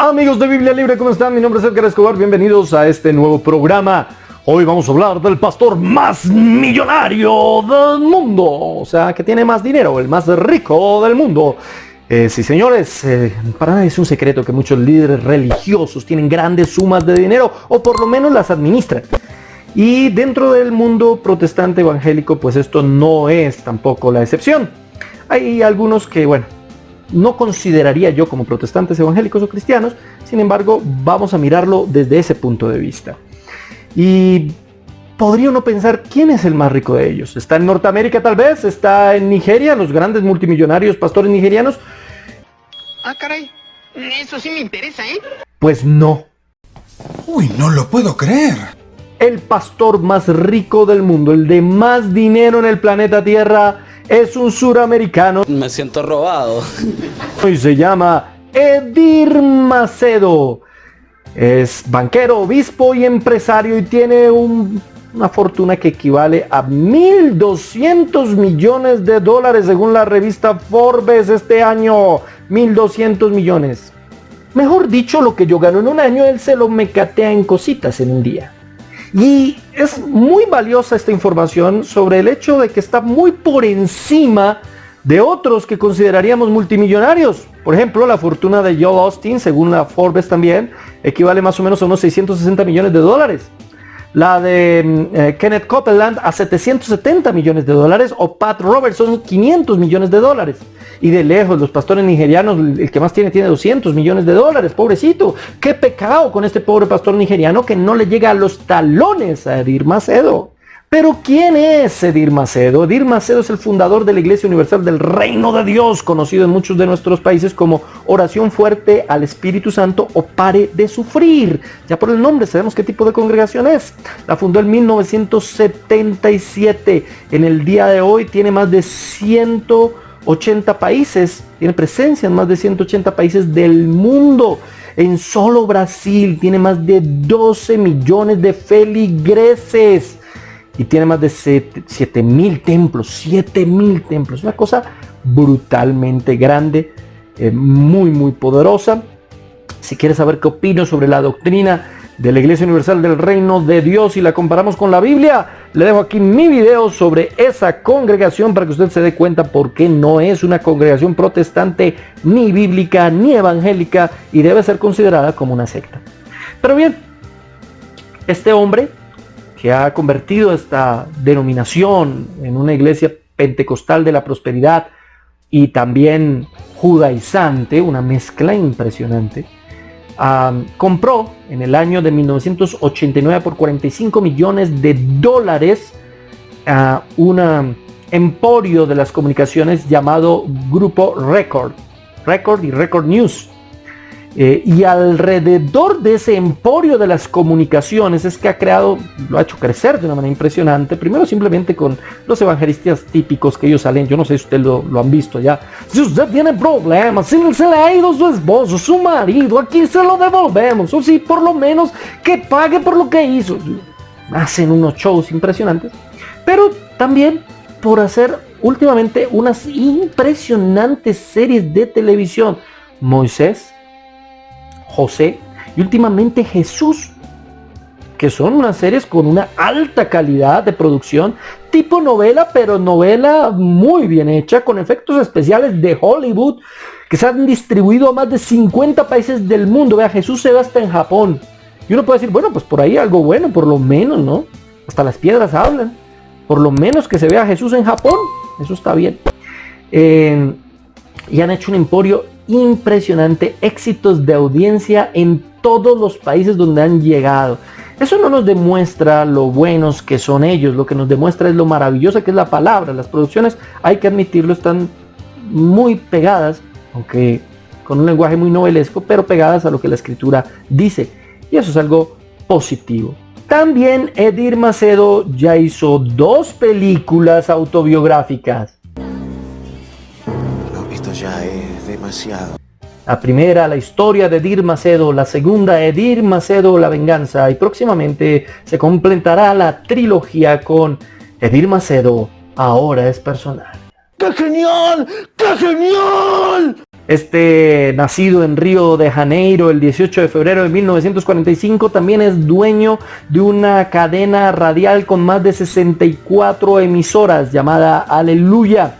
Amigos de Biblia Libre, ¿cómo están? Mi nombre es Edgar Escobar, bienvenidos a este nuevo programa. Hoy vamos a hablar del pastor más millonario del mundo, o sea, que tiene más dinero, el más rico del mundo. Sí, señores, para nadie es un secreto que muchos líderes religiosos tienen grandes sumas de dinero, o por lo menos las administran. Y dentro del mundo protestante evangélico, pues esto no es tampoco la excepción. Hay algunos que, bueno, no consideraría yo como protestantes evangélicos o cristianos, sin embargo, vamos a mirarlo desde ese punto de vista. Y podría uno pensar, ¿quién es el más rico de ellos? ¿Está en Norteamérica tal vez? ¿Está en Nigeria? ¿Los grandes multimillonarios pastores nigerianos? Ah, caray, eso sí me interesa, ¿eh? Pues no. Uy, no lo puedo creer. El pastor más rico del mundo, el de más dinero en el planeta Tierra, es un suramericano. Me siento robado. Y se llama Edir Macedo. Es banquero, obispo y empresario y tiene una fortuna que equivale a 1.200 millones de dólares según la revista Forbes este año. 1.200 millones. Mejor dicho, lo que yo gano en un año, él se lo mecatea en cositas en un día. Y es muy valiosa esta información sobre el hecho de que está muy por encima de otros que consideraríamos multimillonarios. Por ejemplo, la fortuna de Joel Osteen, según la Forbes también, equivale más o menos a unos 660 millones de dólares. La de Kenneth Copeland a 770 millones de dólares, o Pat Robertson 500 millones de dólares. Y de lejos, los pastores nigerianos, el que más tiene 200 millones de dólares, pobrecito. Qué pecado con este pobre pastor nigeriano que no le llega a los talones a Edir Macedo. Pero ¿quién es Edir Macedo? Edir Macedo es el fundador de la Iglesia Universal del Reino de Dios, conocido en muchos de nuestros países como Oración Fuerte al Espíritu Santo o Pare de Sufrir. Ya por el nombre sabemos qué tipo de congregación es. La fundó en 1977. En el día de hoy tiene más de 180 países, tiene presencia en más de 180 países del mundo. En solo Brasil tiene más de 12 millones de feligreses. Y tiene más de 7.000 templos, 7.000 templos. Una cosa brutalmente grande, muy poderosa. Si quieres saber qué opino sobre la doctrina de la Iglesia Universal del Reino de Dios y la comparamos con la Biblia, le dejo aquí mi video sobre esa congregación para que usted se dé cuenta por qué no es una congregación protestante, ni bíblica, ni evangélica, y debe ser considerada como una secta. Pero bien, este hombre que ha convertido esta denominación en una iglesia pentecostal de la prosperidad y también judaizante, una mezcla impresionante, compró en el año de 1989 por 45 millones de dólares un emporio de las comunicaciones llamado Grupo Record y Record News. Y alrededor de ese emporio de las comunicaciones es que lo ha hecho crecer de una manera impresionante. Primero simplemente con los evangelistas típicos que ellos salen. Yo no sé si usted lo han visto ya. Si usted tiene problemas, si se le ha ido su esposo, su marido, aquí se lo devolvemos. O si por lo menos que pague por lo que hizo. Hacen unos shows impresionantes. Pero también por hacer últimamente unas impresionantes series de televisión. Moisés, José y últimamente Jesús, que son unas series con una alta calidad de producción, tipo novela, pero novela muy bien hecha, con efectos especiales de Hollywood, que se han distribuido a más de 50 países del mundo. Vea, Jesús se ve hasta en Japón. Y uno puede decir, bueno, pues por ahí algo bueno, por lo menos, ¿no? Hasta las piedras hablan. Por lo menos que se vea Jesús en Japón, eso está bien. Y han hecho un emporio impresionante, éxitos de audiencia en todos los países donde han llegado. Eso no nos demuestra lo buenos que son ellos, lo que nos demuestra es lo maravillosa que es la palabra. Las producciones, hay que admitirlo, están muy pegadas, aunque con un lenguaje muy novelesco, pero pegadas a lo que la escritura dice, y eso es algo positivo. También Edir Macedo ya hizo 2 películas autobiográficas. No, esto ya es demasiado. La primera, la historia de Edir Macedo. La segunda, Edir Macedo, la venganza. Y próximamente se completará la trilogía con Edir Macedo, ahora es personal. ¡Qué genial! ¡Qué genial! nacido en Río de Janeiro el 18 de febrero de 1945, también es dueño de una cadena radial con más de 64 emisoras llamada Aleluya.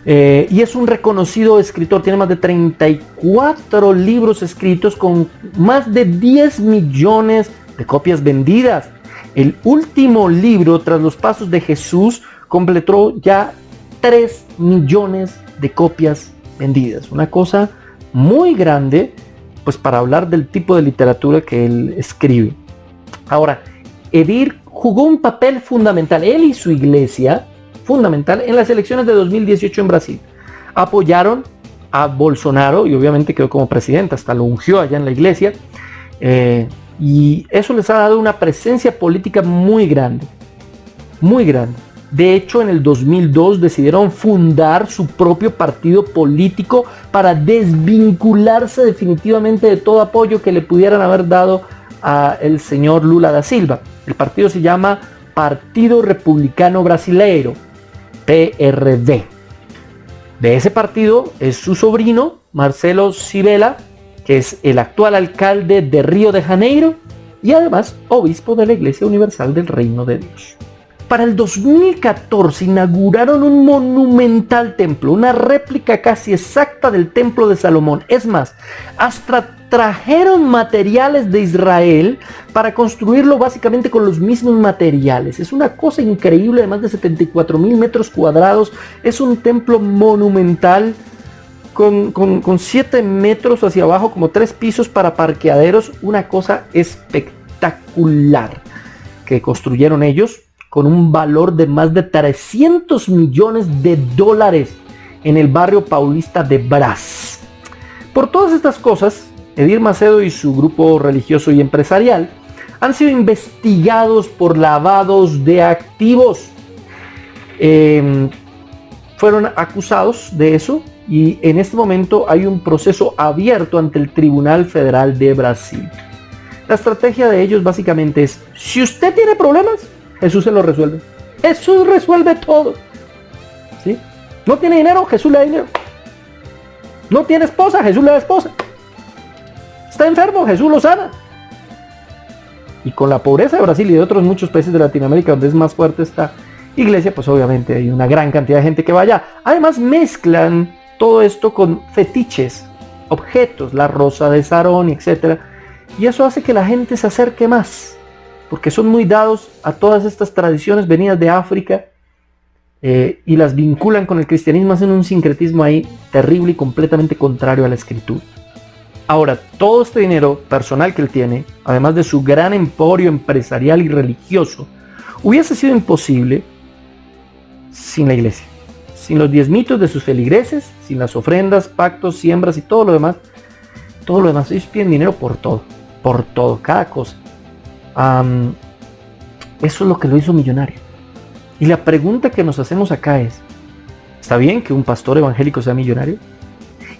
Y es un reconocido escritor, tiene más de 34 libros escritos con más de 10 millones de copias vendidas. El último libro, Tras los Pasos de Jesús, completó ya 3 millones de copias vendidas. Una cosa muy grande, pues para hablar del tipo de literatura que él escribe. Ahora, Edir jugó un papel fundamental, él y su iglesia, fundamental en las elecciones de 2018 en Brasil. Apoyaron a Bolsonaro y obviamente quedó como presidente, hasta lo ungió allá en la iglesia. Y eso les ha dado una presencia política muy grande, muy grande. De hecho, en el 2002 decidieron fundar su propio partido político para desvincularse definitivamente de todo apoyo que le pudieran haber dado al señor Lula da Silva. El partido se llama Partido Republicano Brasileiro, PRD. De ese partido es su sobrino, Marcelo Civela, que es el actual alcalde de Río de Janeiro y además obispo de la Iglesia Universal del Reino de Dios. Para el 2014 inauguraron un monumental templo, una réplica casi exacta del templo de Salomón. Es más, hasta trajeron materiales de Israel para construirlo básicamente con los mismos materiales. Es una cosa increíble, de más de 74,000 metros cuadrados. Es un templo monumental con 7 metros hacia abajo, como 3 pisos para parqueaderos. Una cosa espectacular que construyeron ellos, con un valor de más de 300 millones de dólares en el barrio paulista de Brás. Por todas estas cosas, Edir Macedo y su grupo religioso y empresarial han sido investigados por lavados de activos. Fueron acusados de eso y en este momento hay un proceso abierto ante el Tribunal Federal de Brasil. La estrategia de ellos básicamente es: si usted tiene problemas, Jesús se lo resuelve. Jesús resuelve todo. ¿Sí? No tiene dinero, Jesús le da dinero. No tiene esposa, Jesús le da esposa. Está enfermo, Jesús lo sana. Y con la pobreza de Brasil y de otros muchos países de Latinoamérica donde es más fuerte esta iglesia, pues obviamente hay una gran cantidad de gente que va allá. Además mezclan todo esto con fetiches, objetos, la rosa de Sarón, etc. Y eso hace que la gente se acerque más, porque son muy dados a todas estas tradiciones venidas de África y las vinculan con el cristianismo, hacen un sincretismo ahí terrible y completamente contrario a la escritura. Ahora, todo este dinero personal que él tiene, además de su gran emporio empresarial y religioso, hubiese sido imposible sin la iglesia, sin los diezmitos de sus feligreses, sin las ofrendas, pactos, siembras y todo lo demás. Todo lo demás, ellos piden dinero por todo, cada cosa. Eso es lo que lo hizo millonario. Y la pregunta que nos hacemos acá es: ¿está bien que un pastor evangélico sea millonario?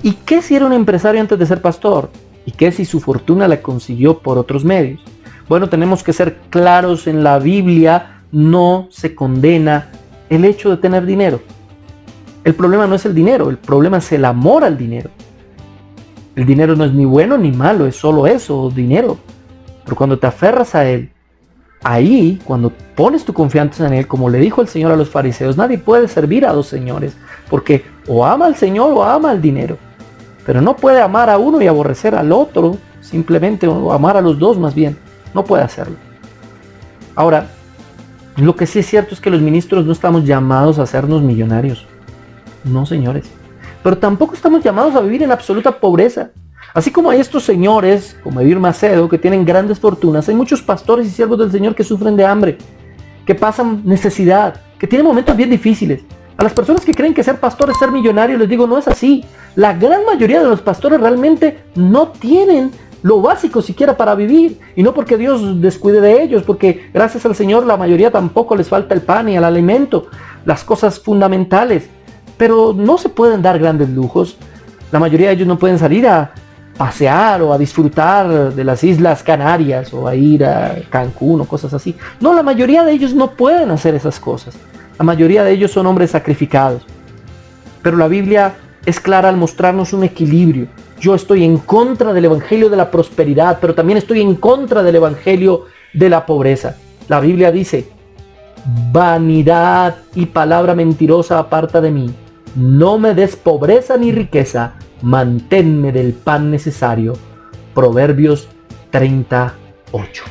¿Y qué si era un empresario antes de ser pastor? ¿Y qué si su fortuna la consiguió por otros medios? Bueno, tenemos que ser claros: en la Biblia no se condena el hecho de tener dinero. El problema no es el dinero, el problema es el amor al dinero. El dinero no es ni bueno ni malo, es solo eso, dinero. Pero cuando te aferras a él, ahí, cuando pones tu confianza en él, como le dijo el Señor a los fariseos, nadie puede servir a dos señores, porque o ama al Señor o ama al dinero. Pero no puede amar a uno y aborrecer al otro, simplemente, o amar a los dos más bien. No puede hacerlo. Ahora, lo que sí es cierto es que los ministros no estamos llamados a hacernos millonarios. No, señores. Pero tampoco estamos llamados a vivir en absoluta pobreza. Así como hay estos señores, como Edir Macedo, que tienen grandes fortunas, hay muchos pastores y siervos del Señor que sufren de hambre, que pasan necesidad, que tienen momentos bien difíciles. A las personas que creen que ser pastor es ser millonario, les digo, no es así. La gran mayoría de los pastores realmente no tienen lo básico siquiera para vivir. Y no porque Dios descuide de ellos, porque gracias al Señor la mayoría tampoco les falta el pan y el alimento, las cosas fundamentales. Pero no se pueden dar grandes lujos. La mayoría de ellos no pueden salir a pasear o a disfrutar de las Islas Canarias o a ir a Cancún o cosas así. No, la mayoría de ellos no pueden hacer esas cosas. La mayoría de ellos son hombres sacrificados. Pero la Biblia es clara al mostrarnos un equilibrio. Yo estoy en contra del evangelio de la prosperidad, pero también estoy en contra del evangelio de la pobreza. La Biblia dice, vanidad y palabra mentirosa aparta de mí. No me des pobreza ni riqueza, manténme del pan necesario. Proverbios 38.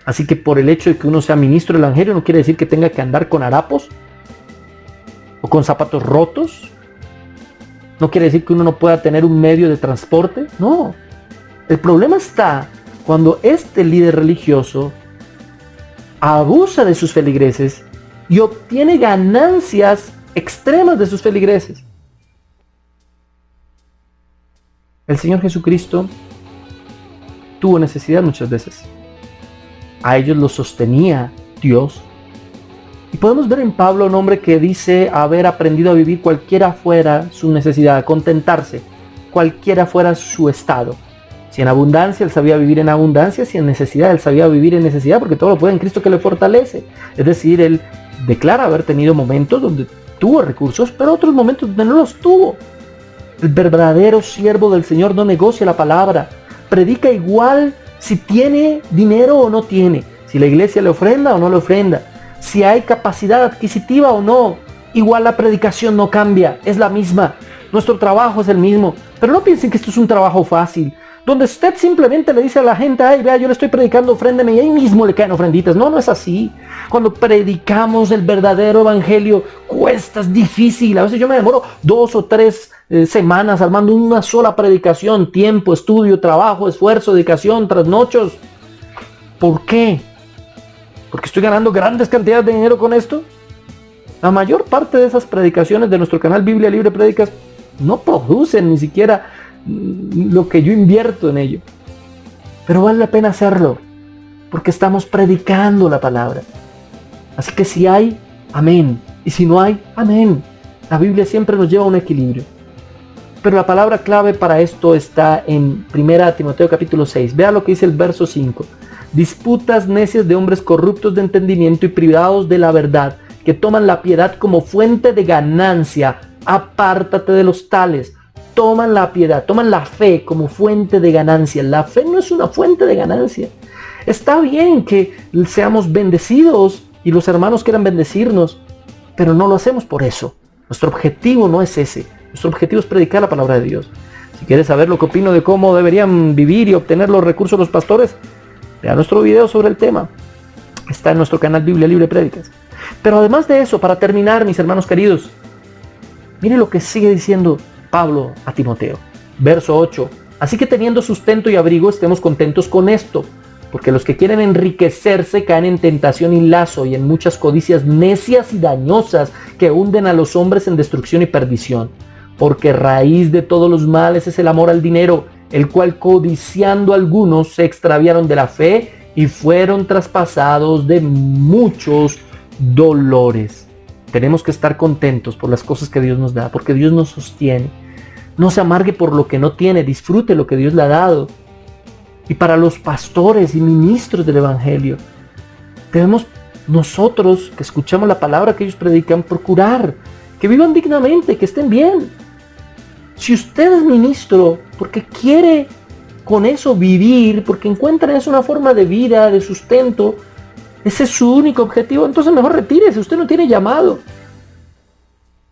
Así que por el hecho de que uno sea ministro del evangelio no quiere decir que tenga que andar con harapos o con zapatos rotos. No quiere decir que uno no pueda tener un medio de transporte. No. El problema está cuando este líder religioso abusa de sus feligreses y obtiene ganancias extremas de sus feligreses. El Señor Jesucristo tuvo necesidad muchas veces. A ellos los sostenía Dios. Y podemos ver en Pablo un hombre que dice haber aprendido a vivir cualquiera fuera su necesidad, a contentarse, cualquiera fuera su estado. Si en abundancia, él sabía vivir en abundancia; si en necesidad, él sabía vivir en necesidad, porque todo lo puede en Cristo que le fortalece. Es decir, él declara haber tenido momentos donde tuvo recursos, pero otros momentos donde no los tuvo. El verdadero siervo del Señor no negocia la palabra. Predica igual si tiene dinero o no tiene, si la iglesia le ofrenda o no le ofrenda, si hay capacidad adquisitiva o no. Igual la predicación no cambia, es la misma. Nuestro trabajo es el mismo. Pero no piensen que esto es un trabajo fácil, donde usted simplemente le dice a la gente, ay, vea, yo le estoy predicando, ofréndeme, y ahí mismo le caen ofrenditas. No, no es así. Cuando predicamos el verdadero evangelio, cuesta, es difícil. A veces yo me demoro 2 o 3 semanas armando una sola predicación, tiempo, estudio, trabajo, esfuerzo, dedicación, trasnochos. ¿Por qué? ¿Porque estoy ganando grandes cantidades de dinero con esto? La mayor parte de esas predicaciones de nuestro canal Biblia Libre Prédicas no producen ni siquiera lo que yo invierto en ello. Pero vale la pena hacerlo, porque estamos predicando la palabra. Así que si hay, amén. Y si no hay, amén. La Biblia siempre nos lleva a un equilibrio. Pero la palabra clave para esto está en 1 Timoteo capítulo 6. Vea lo que dice el verso 5. Disputas necias de hombres corruptos de entendimiento y privados de la verdad, que toman la piedad como fuente de ganancia. Apártate de los tales. Toman la piedad, toman la fe como fuente de ganancia. La fe no es una fuente de ganancia. Está bien que seamos bendecidos y los hermanos quieran bendecirnos, pero no lo hacemos por eso. Nuestro objetivo no es ese. Nuestro objetivo es predicar la palabra de Dios. Si quieres saber lo que opino de cómo deberían vivir y obtener los recursos los pastores, vea nuestro video sobre el tema. Está en nuestro canal Biblia Libre Prédicas. Pero además de eso, para terminar, mis hermanos queridos, mire lo que sigue diciendo Pablo a Timoteo. Verso 8. Así que teniendo sustento y abrigo, estemos contentos con esto, porque los que quieren enriquecerse caen en tentación y lazo y en muchas codicias necias y dañosas que hunden a los hombres en destrucción y perdición. Porque raíz de todos los males es el amor al dinero, el cual codiciando algunos se extraviaron de la fe y fueron traspasados de muchos dolores. Tenemos que estar contentos por las cosas que Dios nos da, porque Dios nos sostiene. No se amargue por lo que no tiene, disfrute lo que Dios le ha dado. Y para los pastores y ministros del evangelio, debemos nosotros que escuchamos la palabra que ellos predican, procurar que vivan dignamente, que estén bien. Si usted es ministro porque quiere con eso vivir, porque encuentra en eso una forma de vida, de sustento, ese es su único objetivo, entonces mejor retírese, usted no tiene llamado.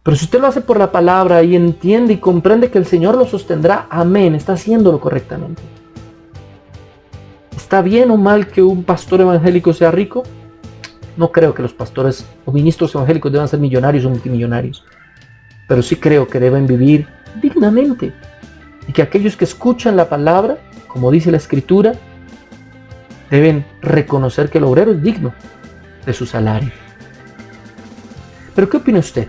Pero si usted lo hace por la palabra y entiende y comprende que el Señor lo sostendrá, amén, está haciéndolo correctamente. ¿Está bien o mal que un pastor evangélico sea rico? No creo que los pastores o ministros evangélicos deban ser millonarios o multimillonarios. Pero sí creo que deben vivir dignamente. Y que aquellos que escuchan la palabra, como dice la Escritura, deben reconocer que el obrero es digno de su salario. ¿Pero qué opina usted?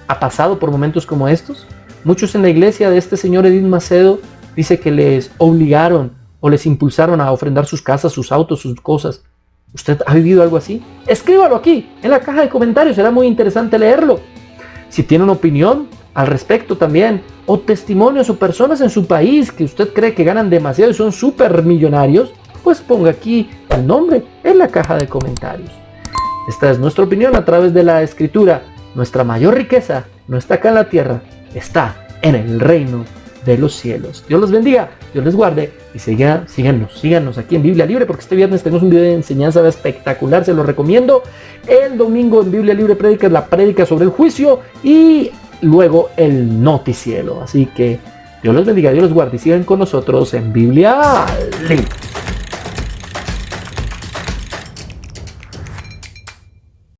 ¿Ha pasado por momentos como estos? Muchos en la iglesia de este señor Edith Macedo dice que les obligaron o les impulsaron a ofrendar sus casas, sus autos, sus cosas. ¿Usted ha vivido algo así? Escríbalo aquí, en la caja de comentarios, será muy interesante leerlo. Si tiene una opinión al respecto también, o testimonios o personas en su país que usted cree que ganan demasiado y son súper millonarios, pues ponga aquí el nombre en la caja de comentarios. Esta es nuestra opinión a través de la Escritura nuestra mayor riqueza no está acá en la tierra, está en el reino de los cielos. Dios los bendiga, Dios les guarde y síganos aquí en Biblia Libre, porque este viernes tenemos un video de enseñanza espectacular, se lo recomiendo. El domingo en Biblia Libre Prédicas, la prédica sobre el juicio y luego el noticiero. Así que Dios los bendiga, Dios los guarde y sigan con nosotros en Biblia Libre.